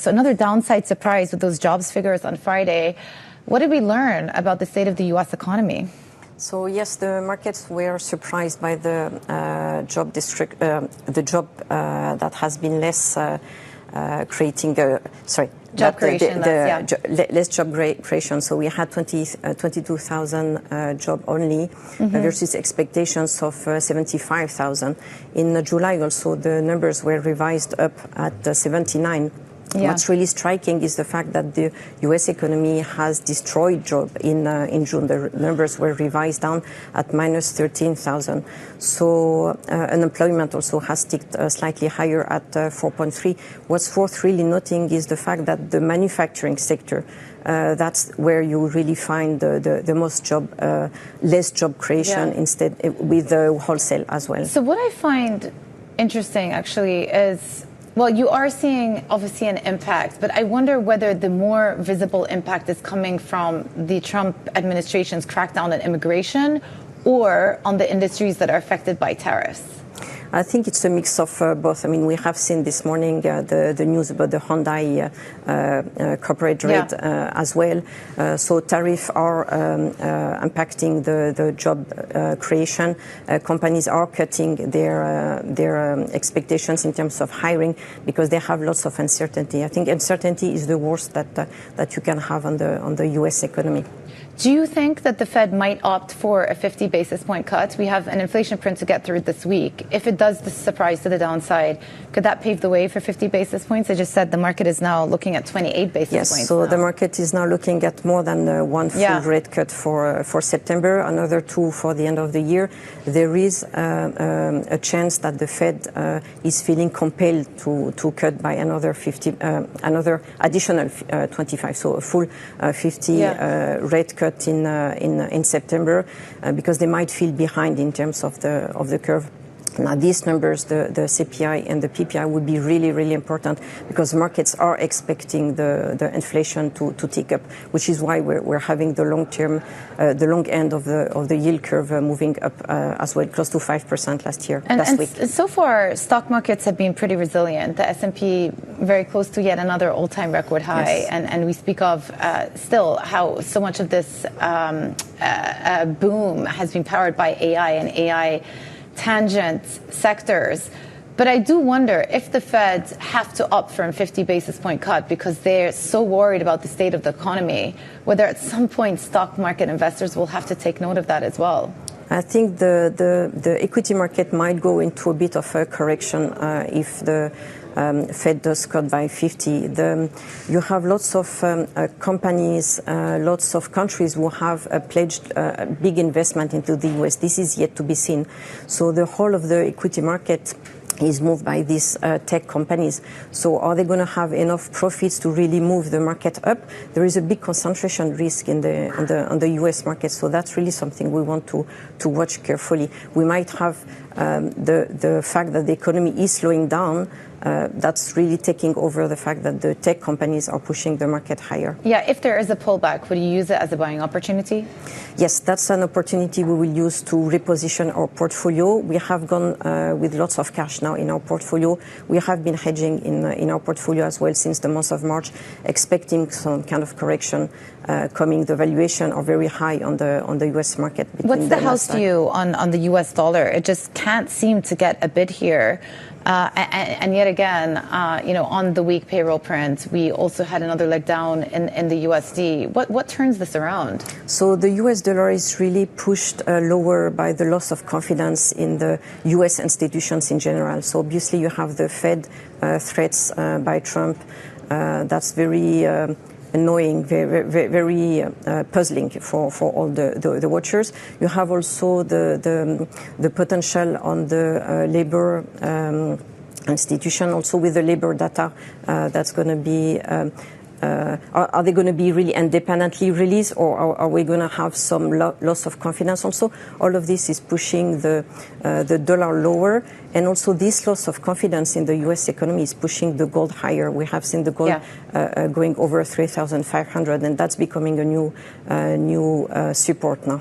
So another downside surprise with those jobs figures on Friday. What did we learn about the state of the U.S. economy? So yes, the markets were surprised by the job that has been less creating. Job creation, less job creation. So we had 22,000 job only versus expectations of 75,000. In July also the numbers were revised up at 79. Yeah. What's really striking is the fact that the U.S. economy has destroyed jobs in June. The numbers were revised down at minus 13,000. So unemployment also has ticked slightly higher at 4.3. What's worth really noting is the fact that the manufacturing sector, that's where you really find the most less job creation instead with the wholesale as well. So what I find interesting actually is, well, you are seeing obviously an impact, but I wonder whether the more visible impact is coming from the Trump administration's crackdown on immigration or on the industries that are affected by tariffs. I think it's a mix of both. I mean, we have seen this morning the news about the Hyundai corporate rate as well. So tariffs are impacting the job creation. Companies are cutting their expectations in terms of hiring because they have lots of uncertainty. I think uncertainty is the worst that you can have on the U.S. economy. Do you think that the Fed might opt for a 50 basis point cut? We have an inflation print to get through this week. If it does the surprise to the downside, could that pave the way for 50 basis points? I just said the market is now looking at 28 basis points. Yes, so the market is now looking at more than one full rate cut for September, another 2 for the end of the year. There is a chance that the Fed is feeling compelled to cut by another additional 25, so a full 50 rate cut in September because they might feel behind in terms of the curve. Now, these numbers, the CPI and the PPI, would be really, really important because markets are expecting the inflation to tick up, which is why we're having the long end of the yield curve moving up as well, close to 5% last week. So far, stock markets have been pretty resilient. The S&P very close to yet another all-time record high, and we speak of still how so much of this boom has been powered by AI and AI tangent sectors. But I do wonder if the Fed have to opt for a 50 basis point cut because they're so worried about the state of the economy, whether at some point stock market investors will have to take note of that as well. I think the equity market might go into a bit of a correction if the Fed does cut by 50. You have lots of companies, lots of countries who have pledged big investment into the U.S. This is yet to be seen. So the whole of the equity market is moved by these tech companies. So are they going to have enough profits to really move the market up? There is a big concentration risk on the U.S. market. So that's really something we want to watch carefully. We might have the fact that the economy is slowing down. That's really taking over the fact that the tech companies are pushing the market higher. Yeah, if there is a pullback, would you use it as a buying opportunity? Yes, that's an opportunity we will use to reposition our portfolio. We have gone with lots of cash now in our portfolio. We have been hedging in our portfolio as well since the month of March, expecting some kind of correction coming. The valuation are very high on the U.S. market. What's the house view on the U.S. dollar? It just can't seem to get a bid here. And yet again, on the weak payroll print, we also had another leg down in the USD. What turns this around? So the US dollar is really pushed lower by the loss of confidence in the US institutions in general. So obviously you have the Fed threats by Trump. That's very annoying, very puzzling for all the watchers. You have also the potential on the labor institution, also with the labor data that's going to be. Are they going to be really independently released, or are we going to have some loss of confidence also? All of this is pushing the dollar lower, and also this loss of confidence in the U.S. economy is pushing the gold higher. We have seen the gold going over 3,500, and that's becoming a new support now.